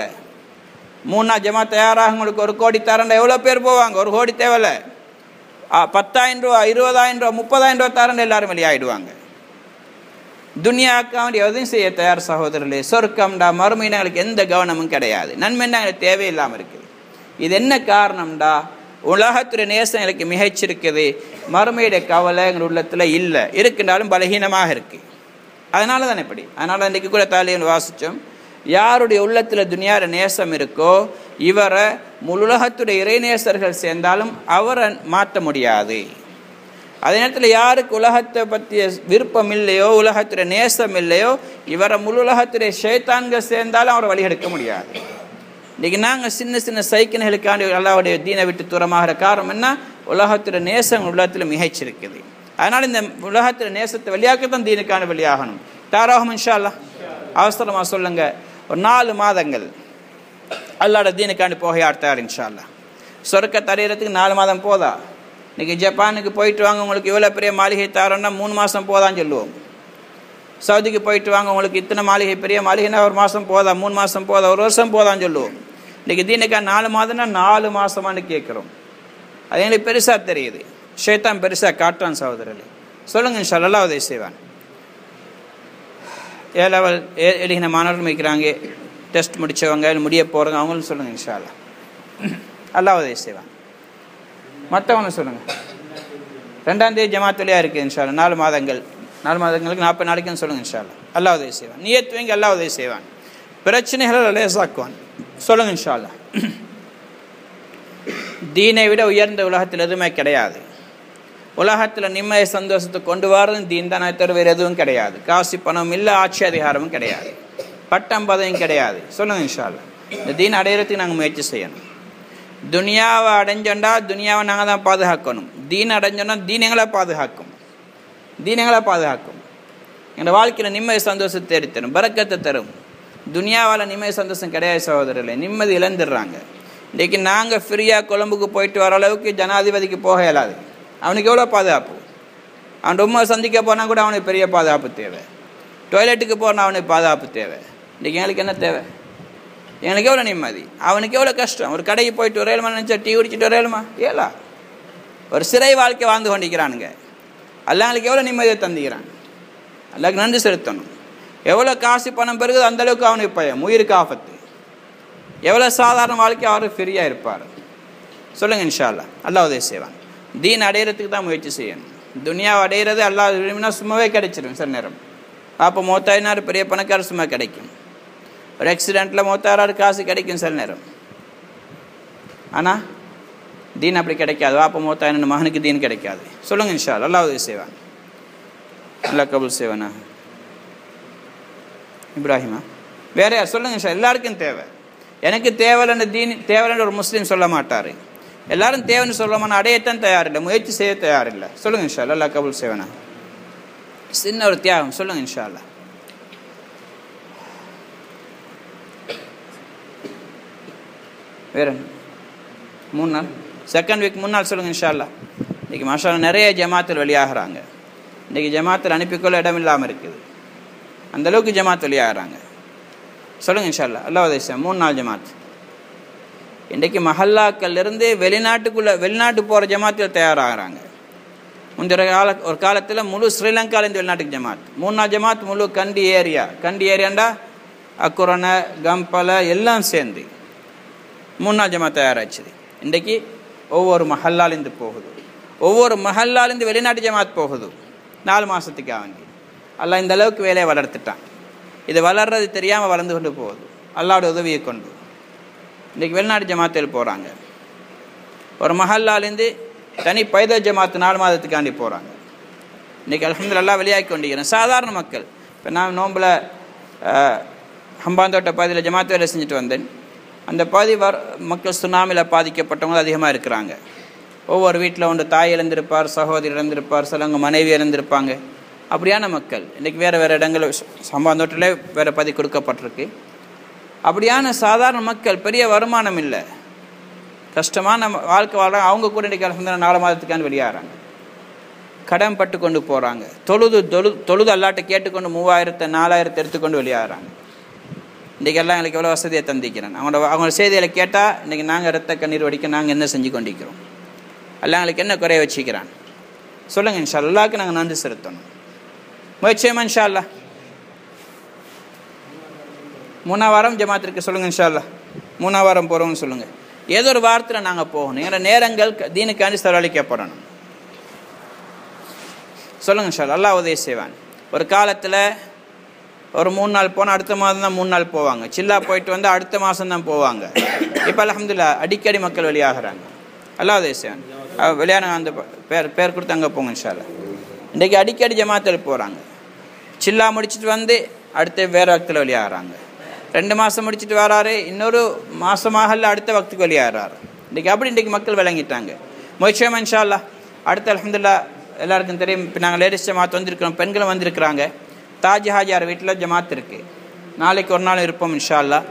3 ஜமா தயாராக உங்களுக்கு 1 கோடி தாரண்டா எவ்வளோ பேர் போவாங்க? 1 கோடி தேவையில்லை. 10,000 ரூபா, 20,000 ரூபா, 30,000 ரூபா தாரண்டா எல்லாரும் வெளியாகிடுவாங்க. துனியாவுக்கு அவன் எதையும் செய்ய தயார் சகோதரர்களே. சொர்க்கம்டா மறுமையினா எங்களுக்கு எந்த கவனமும் கிடையாது. நன்மைன்னா எங்களுக்கு தேவையில்லாமல் இருக்குது. இது என்ன காரணம்டா? உலகத்துடைய நேசம் எனக்கு மிகச்சிருக்குது, மறுமையுடைய கவலை எங்கள் உள்ளத்தில் இல்லை, இருக்குன்றாலும் பலகீனமாக இருக்குது. அதனால தான் இப்படி. அதனால இன்றைக்கு கூட தாலியன் வாசித்தோம், யாருடைய உள்ளத்தில் துனியார நேசம் இருக்கோ இவரை முழுலகத்துடைய இறைநேசர்கள் சேர்ந்தாலும் அவரை மாற்ற முடியாது. அதே நேரத்தில் யாருக்கு உலகத்தை பற்றிய விருப்பம் இல்லையோ, உலகத்துடைய நேசம் இல்லையோ, இவரை முழு உலகத்துடைய ஷைத்தான்கள் சேர்ந்தாலும் அவரை வழிகெடுக்க முடியாது. இன்றைக்கி நாங்கள் சின்ன சின்ன சைக்கிள்களுக்காண்டி அல்லாஹ்வுடைய தீனை விட்டு தூரமாகிற காரணம் என்ன? உலகத்துடைய நேசம் உலகத்தில் மிகைச்சிருக்குது. அதனால் இந்த உலகத்துடைய நேசத்தை வெளியாக்கத்தான் தீனுக்கான வெளியாகணும். தாராகும் இன்ஷா அல்லாஹ். அவசரமாக சொல்லுங்கள், ஒரு 4 மாதங்கள் அல்லாஹ்வுடைய தீனுக்காண்டி போக யார் தயார்? இன்ஷா அல்லாஹ். சொர்க்கத்தை அடையிறதுக்கு 4 மாதம் போதா? இன்றைக்கி ஜப்பானுக்கு போயிட்டு வாங்க, உங்களுக்கு இவ்வளோ பெரிய மாளிகை தாரோன்னா 3 மாதம் போதான்னு சொல்லுவோம். சவுதிக்கு போயிட்டு வாங்க, உங்களுக்கு இத்தனை மாளிகை பெரிய மாளிகைன்னா 1 மாதம் போதா, 3 மாதம் போதா, 1 வருஷம் போதான்னு சொல்லுவோம். இன்றைக்கி தீனுக்கா 4 மாதம்னா 4 மாதமானு கேட்குறோம். அது எங்களுக்கு பெருசாக தெரியுது. ஷைத்தான் பெருசாக காட்டுறான் சகோதரர்களே. சொல்லுங்கள் இன்ஷா அல்லாஹ் உதவி செய்வான். A level எழுதின மாணவர்கள் வைக்கிறாங்க, டெஸ்ட் முடித்தவங்க முடிய போகிறவங்க, அவங்களும் சொல்லுங்கள் இன்ஷா அல்லாஹ். அல்லாஹ் உதவி செய்வான். மற்றவங்க சொல்லுங்கள். 2ஆம் தேதி ஜமாத்துலையாக இருக்குது இன்ஷா அல்லாஹ். 4 மாதங்கள், 4 மாதங்களுக்கு 40 நாளைக்குன்னு சொல்லுங்கள் இன்ஷா அல்லாஹ். அல்லாஹ் உதவி செய்வான். நியத் வைங்க, அல்லாஹ் உதவி செய்வான். பிரச்சனைகளை லேசாக்குவான். சொல்லுங்கள் இன்ஷா அல்லாஹ். தீனை விட உயர்ந்த உலகத்தில் எதுவுமே கிடையாது. உலகத்தில் நிம்மதி சந்தோஷத்தை கொண்டு வரதும் தீன் தான், தவிர வேறு எதுவும் கிடையாது. காசு பணம் இல்லை, ஆட்சி அதிகாரமும் கிடையாது, பட்டம் பதவியும் கிடையாது. சொல்லுங்கள் இன்ஷா அல்லாஹ். இந்த தீன் அடையிறதுக்கு நாங்கள் முயற்சி செய்யணும். துனியாவை அடைஞ்சோண்டா துனியாவை நாங்கள் தான் பாதுகாக்கணும். தீன் அடைஞ்சோன்னா தீன் எங்களை பாதுகாக்கும். தீன் எங்களை பாதுகாக்கும். எங்கள் வாழ்க்கையில் நிம்மதி சந்தோஷத்தை தேடித்தரும், பரக்கத்தை தரும். துனியாவால் நிம்மதி சந்தோஷம் கிடையாது சகோதரர்களே. நிம்மதி இழந்துடுறாங்க. இன்றைக்கி நாங்கள் ஃப்ரீயாக கொழும்புக்கு போயிட்டு வர அளவுக்கு ஜனாதிபதிக்கு போக இயலாது. அவனுக்கு எவ்வளோ பாதுகாப்பு? அவன் ரொம்ப சந்திக்க போனால் கூட அவனுக்கு பெரிய பாதுகாப்பு தேவை. டாய்லெட்டுக்கு போனால் அவனுக்கு பாதுகாப்பு தேவை. இன்றைக்கி எங்களுக்கு என்ன தேவை? எங்களுக்கு எவ்வளோ நிம்மதி, அவனுக்கு எவ்வளோ கஷ்டம். ஒரு கடைக்கு போயிட்டு வரையலுமா, நினச்சா டீ குடிச்சிட்டு வரையலுமா? ஏலா ஒரு சிறை வாழ்க்கை வாழ்ந்து கொண்டிருக்கிறானுங்க. அல்லாஹ் எங்களுக்கு எவ்வளோ நிம்மதியை தந்துக்கிறான். அல்லாஹ்க்கு நன்றி செலுத்தணும். எவ்வளோ காசு பணம் பெருகுது அந்தளவுக்கு அவனுக்கு பயம், உயிருக்கு ஆபத்து. எவ்வளோ சாதாரண வாழ்க்கை அவர் ஃப்ரீயாக இருப்பார். சொல்லுங்கள் இன்ஷா அல்லாஹ். அல்லாஹ் உதவி செய்வான். தீன் அடையிறதுக்கு தான் முயற்சி செய்யணும். துனியாவை அடையிறது அல்லாஹ் விரும்பினா சும்மாவே கிடைச்சிடும். சில நேரம் அப்போ மௌத்தாயினார் பெரிய பணக்காரர் சும்மா கிடைக்கும். ஒரு ஆக்சிடெண்ட்டில் மௌத்தாராரு காசு கிடைக்கும் சில நேரம். ஆனால் தீன் அப்படி கிடைக்காது. அப்போ மௌத்தாயின மகனுக்கு தீன் கிடைக்காது. சொல்லுங்கள் இன்ஷா அல்லாஹ். அல்லாஹ் உதவி செய்வான். அல்லாஹ் கபூல் செய்வானா. இப்ராஹிமா வேற யார்? சொல்லுங்கள் இன்ஷா. எல்லாருக்கும் தேவை. எனக்கு தேவையில்லைன்னு தீன் தேவையில்லைன்னு ஒரு முஸ்லீம் சொல்ல மாட்டார். எல்லாரும் தேவைன்னு சொல்லமான அடையத்தான் தயாரில்லை, முயற்சி செய்ய தயாரில்லை. சொல்லுங்கள் இன்ஷா அல்லாஹ். அல்லாஹ் கபூல் செய்வானா. சின்ன ஒரு தியாகம். சொல்லுங்கள் இன்ஷா அல்லாஹ். வேற 3 நாள் செகண்ட் வீக் 3 நாள் சொல்லுங்கள் இன்ஷா அல்லாஹ். இன்றைக்கி மாஷா அல்லாஹ் நிறைய ஜமாத்தில் வெளியாகிறாங்க. இன்றைக்கி ஜமாத்தில் அனுப்பிக்கொள்ள இடம் இல்லாமல் இருக்குது. அந்தளவுக்கு ஜமாத் வெளியாகிறாங்க. சொல்லுங்கள் இன்ஷா அல்லாஹ். அல்லாஹ் உதவி செய்வான். 3 நாள் ஜமாத். இன்றைக்கு மஹல்லாக்கள்லேருந்து வெளிநாட்டு போகிற ஜமாத்தில் தயாராகிறாங்க. முந்தைய ஒரு காலத்தில் முழு ஸ்ரீலங்காலேருந்து வெளிநாட்டுக்கு ஜமாத். 3 நாள் ஜமாத் முழு கண்டி ஏரியாண்டா அக்குரணை கம்பலை எல்லாம் சேர்ந்து 3 நாள் ஜமாத் தயாராச்சு. இன்றைக்கி ஒவ்வொரு மஹல்லாலேருந்து போகுது. ஒவ்வொரு மஹல்லாலேருந்து வெளிநாட்டு ஜமாத் போகுது 4 மாதத்துக்காக வேண்டி. அல்லாஹ் இந்த அளவுக்கு வேலையை வளர்த்துட்டான். இது வளர்றது தெரியாமல் வளர்ந்து கொண்டு போகுது அல்லாஹ்வோட உதவியை கொண்டு. இன்றைக்கி வெளிநாட்டு ஜமாத்தில் போகிறாங்க. ஒரு மஹல்லாலேருந்து தனி பைதல் ஜமாத்து 4 மாதத்துக்காண்டி போகிறாங்க. இன்றைக்கி அல்ஹம்துலில்லாஹ் வெளியாகி கொண்டிருக்கிறேன். சாதாரண மக்கள். இப்போ நான் நோம்பில் ஹம்பாந்தோட்ட பகுதியில் ஜமாத்து வேலை செஞ்சுட்டு வந்தேன். அந்த பகுதி மக்கள் சுனாமியில் பாதிக்கப்பட்டவங்க அதிகமாக இருக்கிறாங்க. ஒவ்வொரு வீட்டில் ஒன்று தாய் இழந்திருப்பார், சகோதரி இழந்திருப்பார், சிலவங்க மனைவி இழந்திருப்பாங்க. அப்படியான மக்கள் இன்றைக்கி வேறு இடங்கள் ஹம்பாந்தோட்டில் வேறு பகுதி கொடுக்கப்பட்டிருக்கு. அப்படியான சாதாரண மக்கள், பெரிய வருமானம் இல்லை, கஷ்டமான வாழ்க்கை வாழ்கிறாங்க. அவங்க கூட இன்றைக்கி அல்ஹம்துலில்லாஹ் 4 மாதத்துக்கான வெளியாகிறாங்க. கடன் பட்டு கொண்டு போகிறாங்க. தொழுது அல்லாட்ட கேட்டுக்கொண்டு 3000 4000 எடுத்துக்கொண்டு வெளியாகிறாங்க. இன்றைக்கி எல்லாம் எங்களுக்கு எவ்வளோ வசதியை தந்திக்கிறேன். அவங்களோட செய்திகளை கேட்டால் இன்றைக்கி நாங்கள் ரத்த கண்ணீர் வடிக்க நாங்கள் என்ன செஞ்சு கொண்டிருக்கிறோம், எல்லாம் எங்களுக்கு என்ன குறைய வச்சுக்கிறான். சொல்லுங்கள் இன்ஷா அல்லாஹ்க்கு நாங்கள் நன்றி செலுத்தணும். முயற்சியமா இன்ஷா அல்லாஹ். 3ஆம் வாரம் ஜமாத்திற்கு சொல்லுங்கள் இன்ஷா அல்லாஹ். 3ஆம் வாரம் போகிறோம்னு சொல்லுங்கள். ஏதோ ஒரு வாரத்தில் நாங்கள் போகணும். எங்களோட நேரங்கள் தீனுக்காண்டி செலவழிக்கப்படணும். சொல்லுங்கள் இன்ஷா அல்லாஹ். அல்லாஹ் உதவி செய்வான். ஒரு காலத்தில் ஒரு 3 நாள் போனால் அடுத்த மாதம் தான் 3 நாள் போவாங்க. சில்லா போயிட்டு வந்து அடுத்த மாதம் தான் போவாங்க. இப்போ அல்ஹம்துலில்லாஹ் அடிக்கடி மக்கள் வெளியாகிறாங்க. அல்லாஹ் உதவி செய்வான். வெளியான அந்த பேர் கொடுத்து அங்கே போங்க இன்ஷா அல்லாஹ். இன்றைக்கி அடிக்கடி ஜமாத்தில் போகிறாங்க. சில்லா முடிச்சுட்டு வந்து அடுத்த வேறு வக்தில் வெளியாகிறாங்க. 2 மாதம் முடிச்சுட்டு வராரு, இன்னொரு மாதமாகல அடுத்த வக்துக்கு வெளியாகிறாரு. இன்றைக்கி மக்கள் விளங்கிட்டாங்க. முயற்சியமா இன்ஷா அல்லாஹ். அடுத்து அல்ஹம்துலில்லாஹ் எல்லாருக்கும் தெரியும். இப்போ நாங்கள் லேடிஸ் ஜமாத் வந்திருக்கிறோம், பெண்களும் வந்திருக்கிறாங்க. தாஜ் ஹாஜியார் வீட்டில் ஜமாத் இருக்குது. நாளைக்கு ஒரு நாள் இருப்போம் இன்ஷா அல்லாஹ்.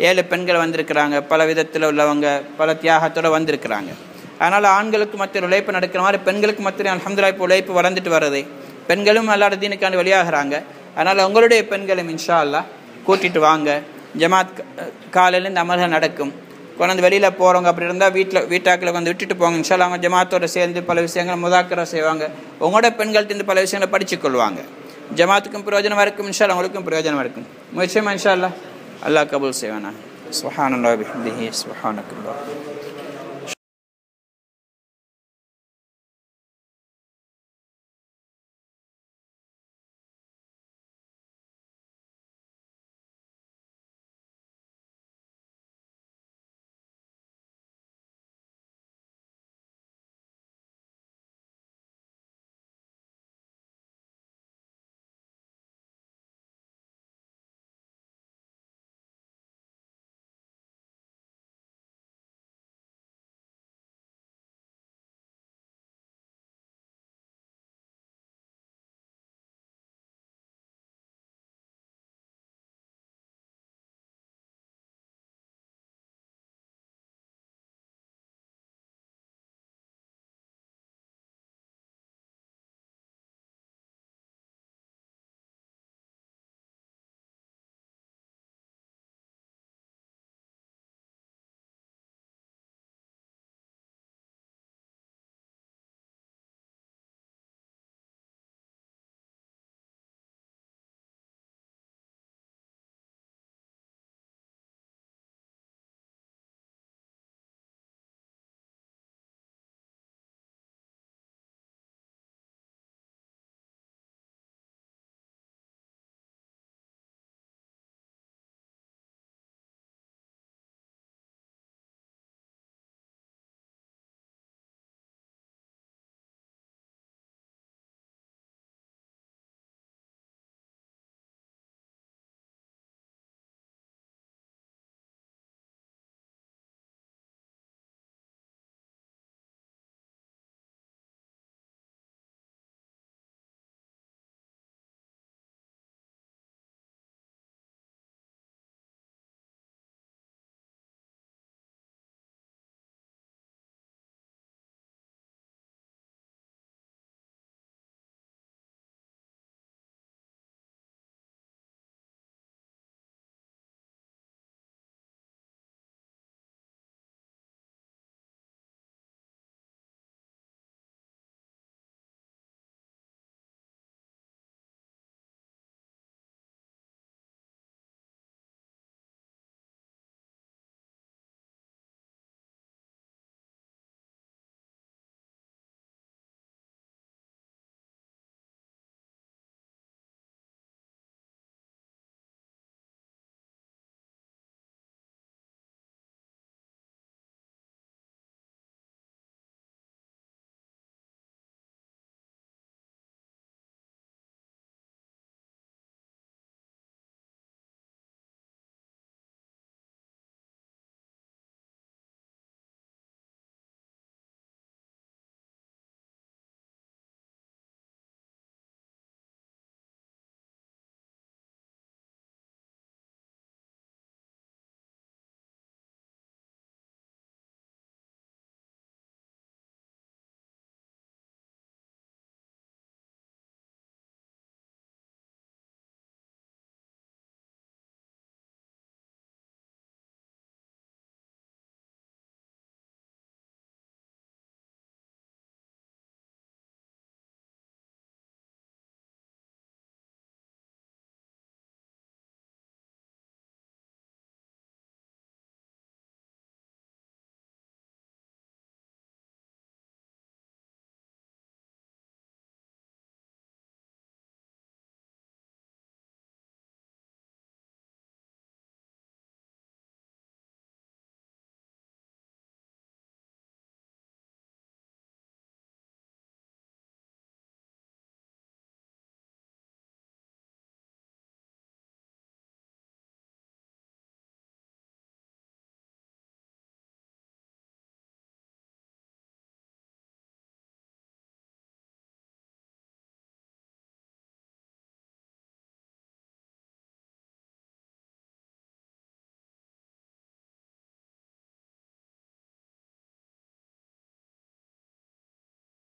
7 பெண்கள் வந்திருக்கிறாங்க. பல விதத்தில் உள்ளவங்க, பல தியாகத்தோடு வந்திருக்கிறாங்க. அதனால் ஆண்களுக்கு மத்திய உழைப்பு நடக்கிற மாதிரி பெண்களுக்கு மத்திய அல்ஹம்துலில்லாஹ் இப்போ உழைப்பு வளர்ந்துட்டு வருது. பெண்களும் அல்லாஹ்வுடைய தீனுக்காண்டி வெளியாகிறாங்க. அதனால் உங்களுடைய பெண்களும் இன்ஷா அல்லாஹ் கூட்டிகிட்டு வாங்க. ஜமாத் காலையிலேருந்து அமல்கள் நடக்கும். கொண்டாந்து வெளியில் போகிறவங்க அப்படி இருந்தால் வீட்டாக்களை வந்து விட்டுட்டு போங்க இன்ஷா அல்லாஹ். அவங்க ஜமாத்தோடு சேர்ந்து பல விஷயங்கள் முதாக்கரா செய்வாங்க. உங்களோட பெண்கள்கிட்ட பல விஷயங்களை படித்து கொள்வாங்க. ஜமாத்துக்கும் பிரயோஜனமாக இருக்கும் இன்ஷா அல்லாஹ், உங்களுக்கும் பிரயோஜனமாக இருக்கும். முயற்சியமா இன்ஷா அல்லாஹ். அல்லாஹ் கபூல் செய்வானா. சுப்ஹானல்லாஹி வபிஹம்திஹி சுப்ஹானக்கல்லாஹ்.